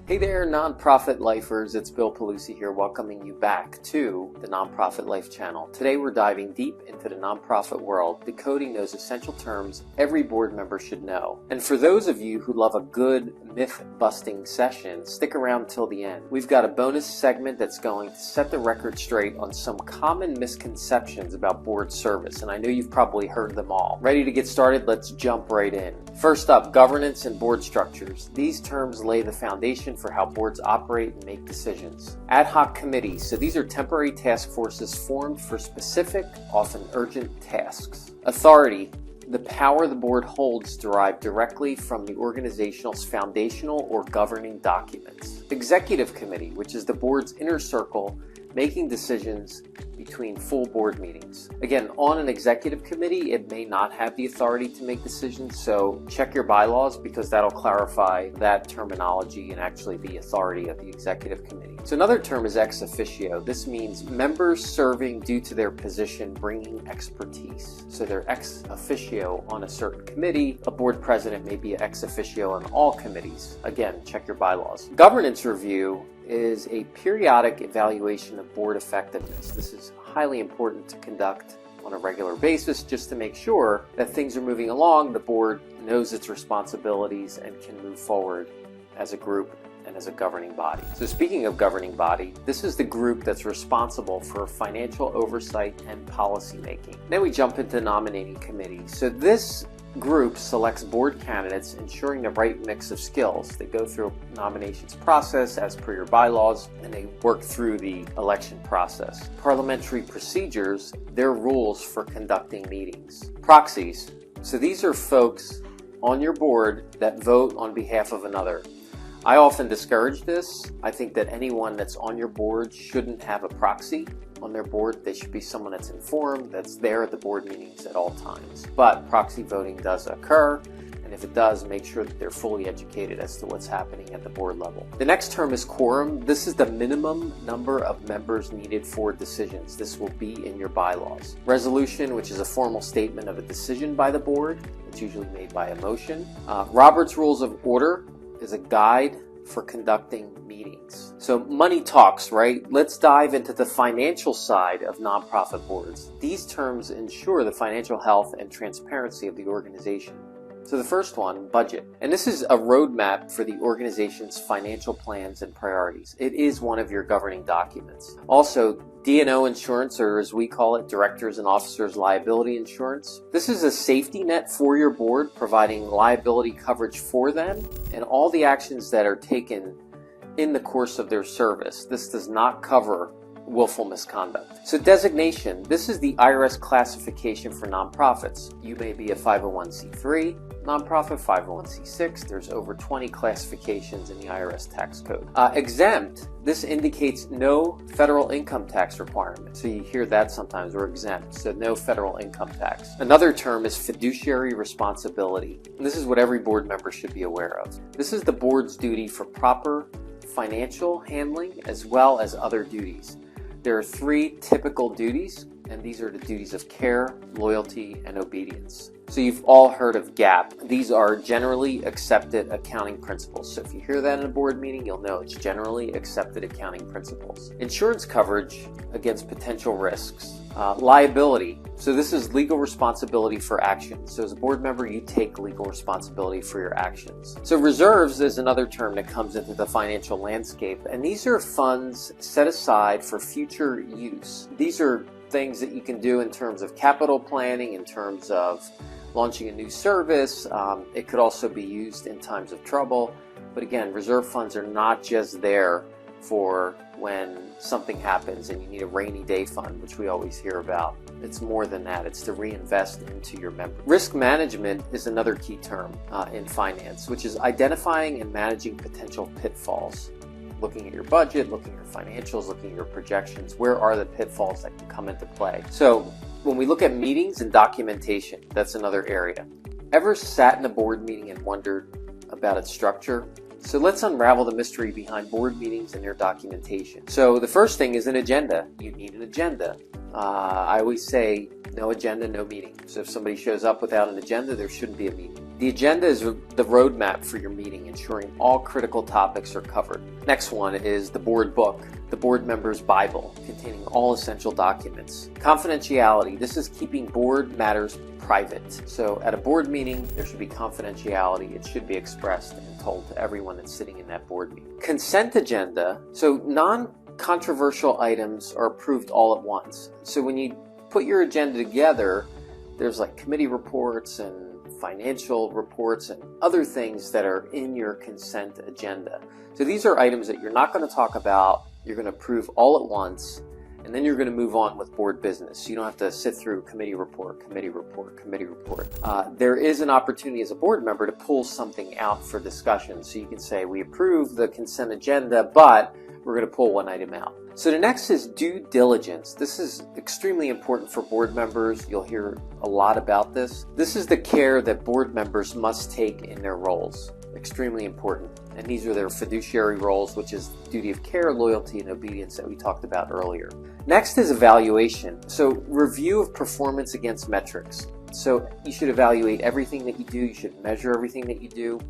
Hey there, nonprofit lifers. It's Bill Pelusi here, welcoming you back to the Nonprofit Life channel. Today we're diving deep into the nonprofit world, decoding those essential terms every board member should know. And for those of you who love a good myth-busting session, stick around till the end. We've got a bonus segment that's going to set the record straight on some common misconceptions about board service, and I know you've probably heard them all. Ready to get started? Let's jump right in. First up, governance and board structures. These terms lay the foundation for how boards operate and make decisions. Ad hoc committees. So these are temporary task forces formed for specific, often urgent tasks. Authority. The power the board holds derived directly from the organization's foundational or governing documents. Executive committee, which is the board's inner circle making decisions between full board meetings. Again, on an executive committee, it may not have the authority to make decisions, so check your bylaws because that'll clarify that terminology and actually the authority of the executive committee. So another term is ex officio. This means members serving due to their position bringing expertise. So they're ex officio on a certain committee. A board president may be ex officio on all committees. Again, check your bylaws. Governance review is a periodic evaluation of board effectiveness. This is highly important to conduct on a regular basis just to make sure that things are moving along, the board knows its responsibilities and can move forward as a group and as a governing body. So speaking of governing body, this is the group that's responsible for financial oversight and policy making. Then we jump into nominating committee. So this group selects board candidates, ensuring the right mix of skills. They go through a nominations process as per your bylaws, and they work through the election process. Parliamentary procedures, their rules for conducting meetings. Proxies. So these are folks on your board that vote on behalf of another. I often discourage this. I think that anyone that's on your board shouldn't have a proxy on their board. They should be someone that's informed, that's there at the board meetings at all times. But proxy voting does occur, and if it does, make sure that they're fully educated as to what's happening at the board level. The next term is quorum. This is the minimum number of members needed for decisions. This will be in your bylaws. Resolution, which is a formal statement of a decision by the board. It's usually made by a motion. Robert's Rules of Order is a guide for conducting meetings. So money talks, right? Let's dive into the financial side of nonprofit boards. These terms ensure the financial health and transparency of the organization. So the first one, budget. And this is a roadmap for the organization's financial plans and priorities. It is one of your governing documents. Also, D&O insurance, or as we call it, Directors and Officers Liability Insurance. This is a safety net for your board, providing liability coverage for them and all the actions that are taken in the course of their service. This does not cover willful misconduct. So designation, this is the IRS classification for nonprofits. You may be a 501c3 nonprofit, 501c6. There's over 20 classifications in the IRS tax code. Exempt, this indicates no federal income tax requirement. So you hear that sometimes, we're exempt, so no federal income tax. Another term is fiduciary responsibility. And this is what every board member should be aware of. This is the board's duty for proper financial handling as well as other duties. There are three typical duties, and these are the duties of care, loyalty, and obedience. So you've all heard of GAAP. These are generally accepted accounting principles. So if you hear that in a board meeting, you'll know it's generally accepted accounting principles. Insurance coverage against potential risks. Liability. So this is legal responsibility for actions. So as a board member, you take legal responsibility for your actions. So reserves is another term that comes into the financial landscape, and these are funds set aside for future use. These are things that you can do in terms of capital planning, in terms of launching a new service. It could also be used in times of trouble. But again, reserve funds are not just there for when something happens and you need a rainy day fund, which we always hear about. It's more than that. It's to reinvest into your members. Risk management is another key term in finance, which is identifying and managing potential pitfalls. Looking at your budget, looking at your financials, looking at your projections. Where are the pitfalls that can come into play? So when we look at meetings and documentation, that's another area. Ever sat in a board meeting and wondered about its structure? So let's unravel the mystery behind board meetings and their documentation. So the first thing is an agenda. You need an agenda. I always say no agenda, no meeting. So if somebody shows up without an agenda, there shouldn't be a meeting. The agenda is the roadmap for your meeting, ensuring all critical topics are covered. Next one is the board book, the board member's Bible, containing all essential documents. Confidentiality, this is keeping board matters private. So at a board meeting, there should be confidentiality. It should be expressed and told to everyone that's sitting in that board meeting. Consent agenda, so non-controversial items are approved all at once. So when you put your agenda together, there's like committee reports and financial reports and other things that are in your consent agenda. So these are items that you're not going to talk about, you're going to approve all at once, and then you're going to move on with board business. So you don't have to sit through committee report, committee report, committee report. There is an opportunity as a board member to pull something out for discussion. So you can say, we approve the consent agenda, but we're going to pull one item out. So the next is due diligence. This is extremely important for board members. You'll hear a lot about this. This is the care that board members must take in their roles. Extremely important. And these are their fiduciary roles, which is duty of care, loyalty, and obedience that we talked about earlier. Next is evaluation. So review of performance against metrics. So you should evaluate everything that you do. You should measure everything that you do.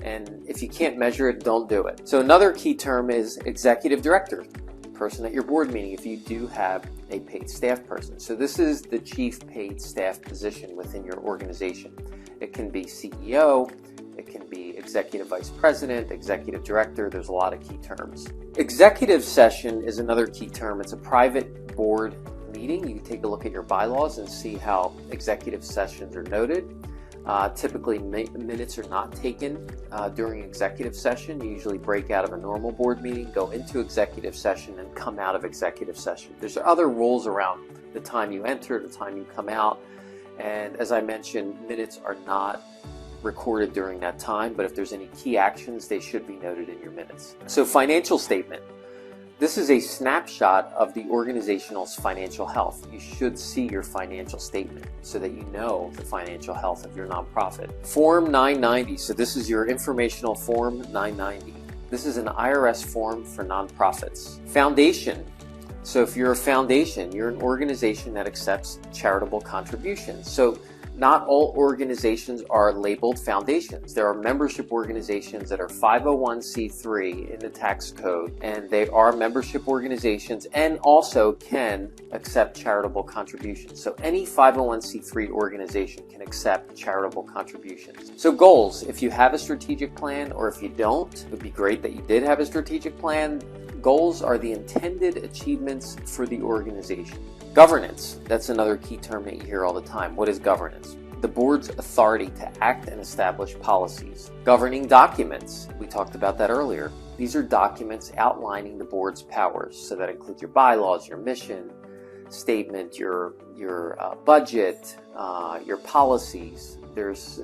And if you can't measure it, don't do it. So another key term is executive director, person at your board meeting if you do have a paid staff person. So this is the chief paid staff position within your organization. It can be CEO, it can be executive vice president, executive director. There's a lot of key terms. Executive session is another key term. It's a private board meeting. You can take a look at your bylaws and see how executive sessions are noted. Typically, minutes are not taken during executive session. You usually break out of a normal board meeting, go into executive session, and come out of executive session. There's other rules around the time you enter, the time you come out, and as I mentioned, minutes are not recorded during that time, but if there's any key actions, they should be noted in your minutes. So financial statement. This is a snapshot of the organizational's financial health. You should see your financial statement so that you know the financial health of your nonprofit. Form 990. So this is your informational form 990. This is an IRS form for nonprofits. Foundation. So if you're a foundation, you're an organization that accepts charitable contributions. So not all organizations are labeled foundations. There are membership organizations that are 501c3 in the tax code, and they are membership organizations and also can accept charitable contributions. So any 501c3 organization can accept charitable contributions. So goals, if you have a strategic plan or if you don't, it would be great that you did have a strategic plan. Goals are the intended achievements for the organization. Governance, that's another key term that you hear all the time. What is governance? The board's authority to act and establish policies. Governing documents, we talked about that earlier. These are documents outlining the board's powers. So that includes your bylaws, your mission statement, your budget, your policies. There's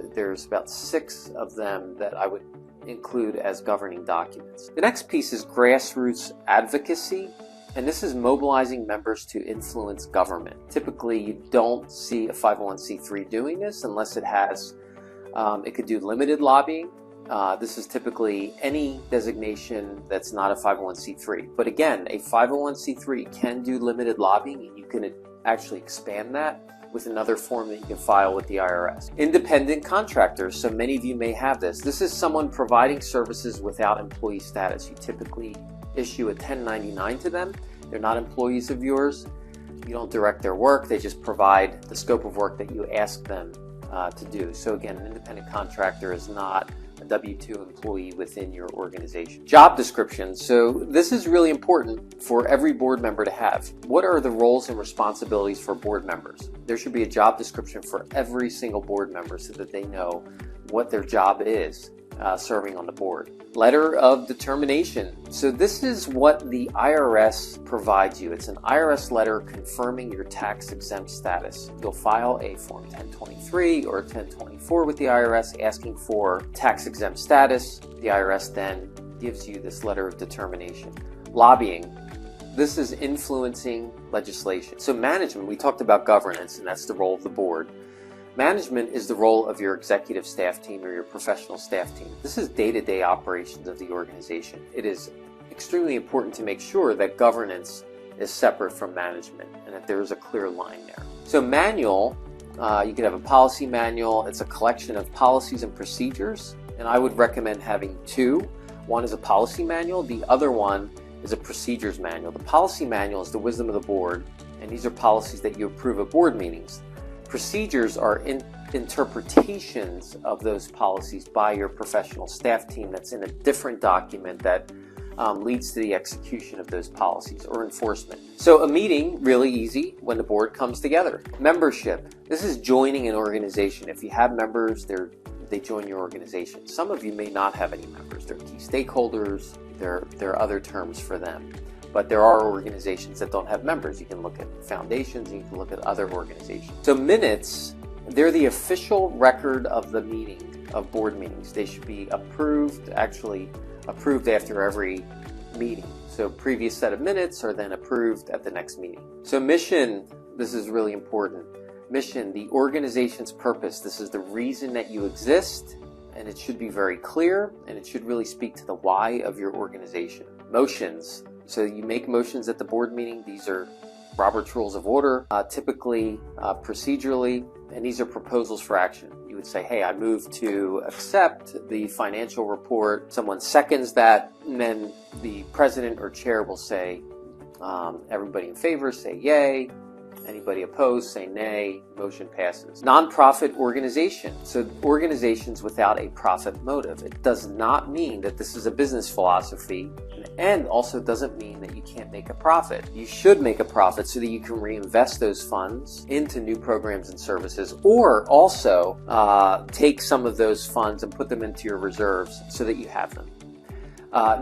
about 6 of them that I would include as governing documents. The next piece is grassroots advocacy. And this is mobilizing members to influence government. Typically, you don't see a 501c3 doing this unless it has, it could do limited lobbying. This is typically any designation that's not a 501c3. But again, a 501c3 can do limited lobbying, and you can actually expand that with another form that you can file with the IRS. Independent contractors, so many of you may have this. This is someone providing services without employee status. You typically issue a 1099 to them. They're not employees of yours. You don't direct their work. They just provide the scope of work that you ask them to do. So again, an independent contractor is not a W-2 employee within your organization. Job description. So this is really important for every board member to have. What are the roles and responsibilities for board members? There should be a job description for every single board member so that they know what their job is serving on the board. Letter of determination. So this is what the IRS provides you. It's an IRS letter confirming your tax exempt status. You'll file a Form 1023 or 1024 with the IRS asking for tax exempt status. The IRS then gives you this letter of determination. Lobbying. This is influencing legislation. So management, we talked about governance, and that's the role of the board. Management is the role of your executive staff team or your professional staff team. This is day-to-day operations of the organization. It is extremely important to make sure that governance is separate from management and that there is a clear line there. So manual, you could have a policy manual. It's a collection of policies and procedures, and I would recommend having two. One is a policy manual, the other one is a procedures manual. The policy manual is the wisdom of the board, and these are policies that you approve at board meetings. Procedures are interpretations of those policies by your professional staff team that's in a different document that leads to the execution of those policies or enforcement. So a meeting, really easy, when the board comes together. Membership. This is joining an organization. If you have members, they join your organization. Some of you may not have any members. They're key stakeholders. There are other terms for them. But there are organizations that don't have members. You can look at foundations, and you can look at other organizations. So minutes, they're the official record of the meeting, of board meetings. They should be approved, actually approved after every meeting. So previous set of minutes are then approved at the next meeting. So mission, this is really important. Mission, the organization's purpose. This is the reason that you exist, and it should be very clear, and it should really speak to the why of your organization. Motions. So you make motions at the board meeting. These are Robert's Rules of Order, typically procedurally, and these are proposals for action. You would say, hey, I move to accept the financial report. Someone seconds that, and then the president or chair will say, everybody in favor, say yay. Anybody opposed, say nay. Motion passes. Nonprofit organization. So organizations without a profit motive. It does not mean that this is a business philosophy, and also doesn't mean that you can't make a profit. You should make a profit so that you can reinvest those funds into new programs and services, or also take some of those funds and put them into your reserves so that you have them.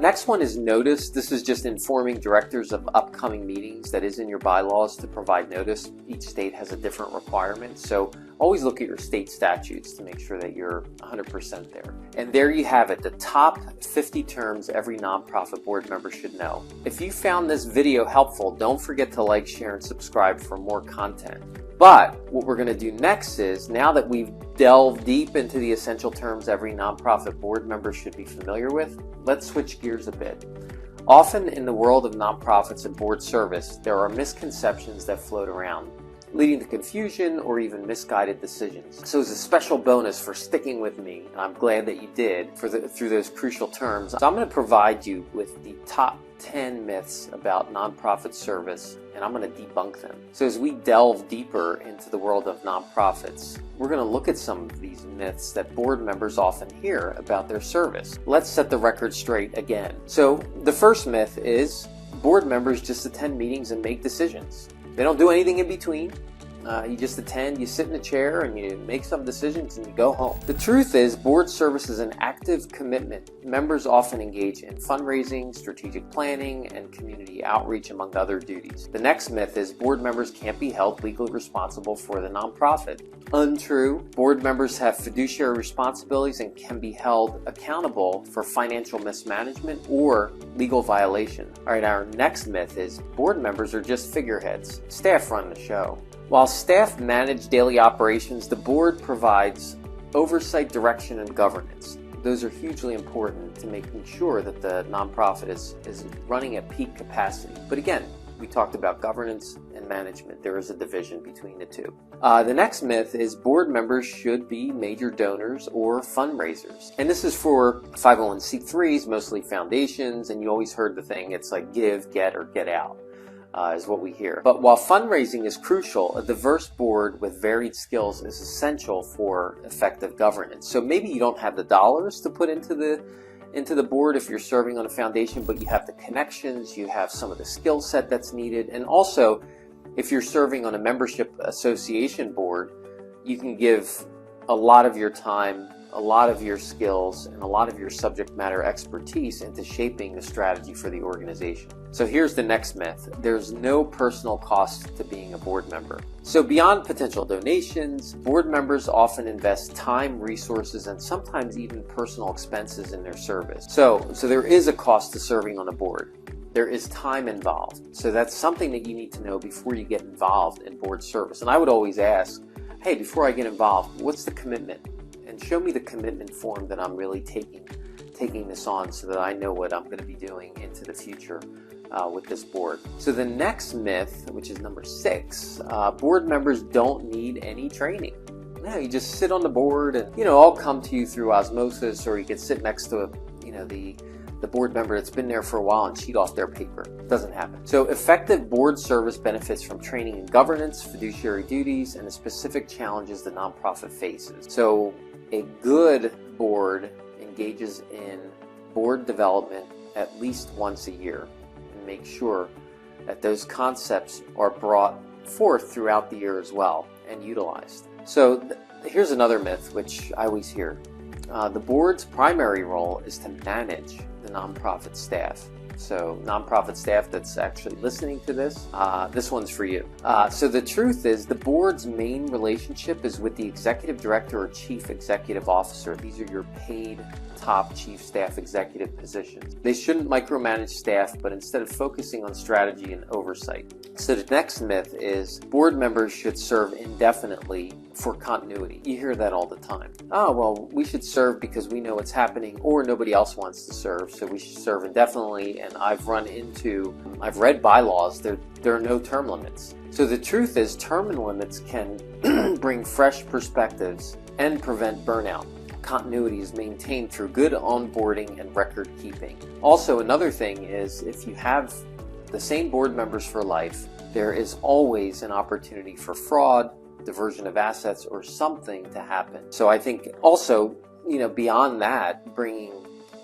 Next one is notice. This is just informing directors of upcoming meetings. That is in your bylaws to provide notice. Each state has a different requirement, so always look at your state statutes to make sure that you're 100% there. And there you have it, the top 50 terms every nonprofit board member should know. If you found this video helpful, don't forget to like, share, and subscribe for more content. But what we're going to do next is, now that we've delved deep into the essential terms every nonprofit board member should be familiar with, let's switch gears a bit. Often in the world of nonprofits and board service, there are misconceptions that float around, leading to confusion or even misguided decisions. So it's a special bonus for sticking with me, and I'm glad that you did through those crucial terms. So I'm going to provide you with the top 10 myths about nonprofit service, and I'm going to debunk them. So as we delve deeper into the world of nonprofits, we're going to look at some of these myths that board members often hear about their service. Let's set the record straight again. So the first myth is board members just attend meetings and make decisions. They don't do anything in between. You just attend, you sit in a chair, and you make some decisions and you go home. The truth is, board service is an active commitment. Members often engage in fundraising, strategic planning, and community outreach, among other duties. The next myth is board members can't be held legally responsible for the nonprofit. Untrue. Board members have fiduciary responsibilities and can be held accountable for financial mismanagement or legal violation. All right, our next myth is board members are just figureheads. Staff run the show. While staff manage daily operations, the board provides oversight, direction, and governance. Those are hugely important to making sure that the nonprofit is running at peak capacity. But again, we talked about governance and management. There is a division between the two. The next myth is board members should be major donors or fundraisers. And this is for 501c3s, mostly foundations, and you always heard the thing, it's like give, get, or get out. Is what we hear. But while fundraising is crucial, a diverse board with varied skills is essential for effective governance. So maybe you don't have the dollars to put into the board if you're serving on a foundation, but you have the connections, you have some of the skill set that's needed, and also if you're serving on a membership association board, you can give a lot of your time, a lot of your skills, and a lot of your subject matter expertise into shaping the strategy for the organization. So here's the next myth. There's no personal cost to being a board member. So beyond potential donations, board members often invest time, resources, and sometimes even personal expenses in their service. So there is a cost to serving on a board. There is time involved. So that's something that you need to know before you get involved in board service. And I would always ask, hey, before I get involved, what's the commitment? And show me the commitment form that I'm really taking this on, so that I know what I'm going to be doing into the future with this board. So the next myth, which is number 6, board members don't need any training. No, you just sit on the board and, I'll come to you through osmosis, or you can sit next to the board member that's been there for a while and cheat off their paper. It doesn't happen. So effective board service benefits from training in governance, fiduciary duties, and the specific challenges the nonprofit faces. So a good board engages in board development at least once a year and make sure that those concepts are brought forth throughout the year as well and utilized. So here's another myth which I always hear. The board's primary role is to manage the nonprofit staff. So nonprofit staff that's actually listening to this, this one's for you. So the truth is, the board's main relationship is with the executive director or chief executive officer. These are your paid top chief staff executive positions. They shouldn't micromanage staff, but instead of focusing on strategy and oversight. So the next myth is board members should serve indefinitely for continuity. You hear that all the time. Oh, well, we should serve because we know what's happening, or nobody else wants to serve, so we should serve indefinitely. And I've read bylaws, there are no term limits. So the truth is, term limits can bring fresh perspectives and prevent burnout. Continuity is maintained through good onboarding and record keeping. Also, another thing is, if you have the same board members for life, there is always an opportunity for fraud, diversion of assets, or something to happen. So I think also, beyond that, bringing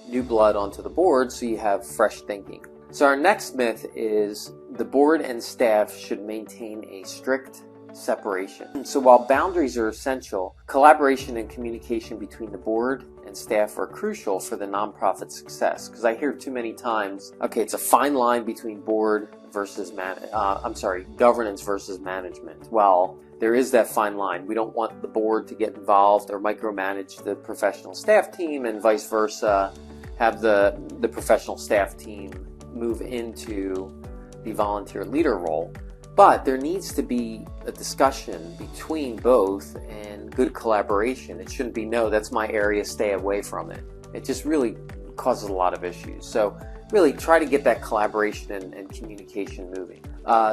new blood onto the board so you have fresh thinking. So our next myth is the board and staff should maintain a strict separation. So while boundaries are essential, collaboration and communication between the board and staff are crucial for the nonprofit success. Because I hear too many times, okay, it's a fine line between board versus governance versus management. Well, there is that fine line. We don't want the board to get involved or micromanage the professional staff team, and vice versa, have the professional staff team move into the volunteer leader role. But there needs to be a discussion between both and good collaboration. It shouldn't be, no, that's my area, stay away from it. It just really causes a lot of issues. So really try to get that collaboration and communication moving.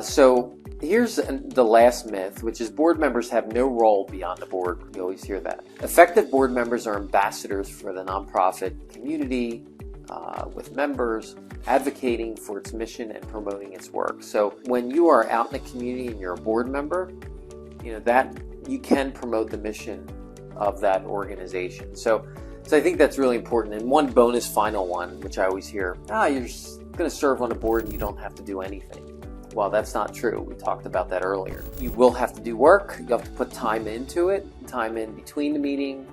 So here's the last myth, which is board members have no role beyond the board. You always hear that. Effective board members are ambassadors for the nonprofit community, with members, advocating for its mission and promoting its work. So when you are out in the community and you're a board member, that you can promote the mission of that organization. So I think that's really important. And one bonus final one, which I always hear, you're going to serve on a board and you don't have to do anything. Well, that's not true. We talked about that earlier. You will have to do work. You have to put time into it, time in between the meeting,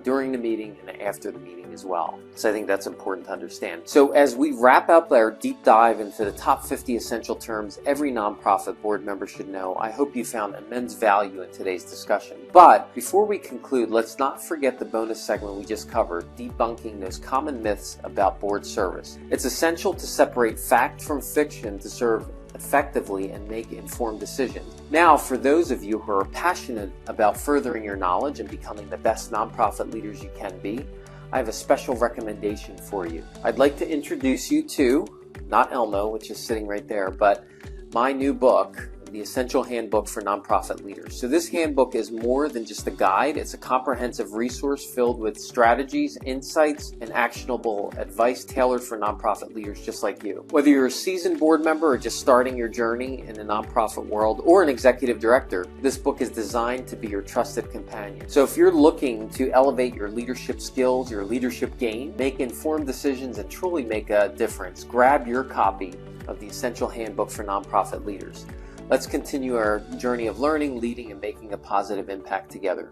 during the meeting, and after the meeting as well. So I think that's important to understand. So as we wrap up our deep dive into the top 50 essential terms every nonprofit board member should know, I hope you found immense value in today's discussion. But before we conclude, let's not forget the bonus segment we just covered, debunking those common myths about board service. It's essential to separate fact from fiction to serve effectively and make informed decisions. Now, for those of you who are passionate about furthering your knowledge and becoming the best nonprofit leaders you can be, I have a special recommendation for you. I'd like to introduce you to, not Elmo, which is sitting right there, but my new book, The Essential Handbook for Nonprofit Leaders. So this handbook is more than just a guide. It's a comprehensive resource filled with strategies, insights, and actionable advice tailored for nonprofit leaders just like you. Whether you're a seasoned board member or just starting your journey in the nonprofit world, or an executive director, this book is designed to be your trusted companion. So if you're looking to elevate your leadership skills, your leadership game, make informed decisions, and truly make a difference, grab your copy of The Essential Handbook for Nonprofit Leaders. Let's continue our journey of learning, leading, and making a positive impact together.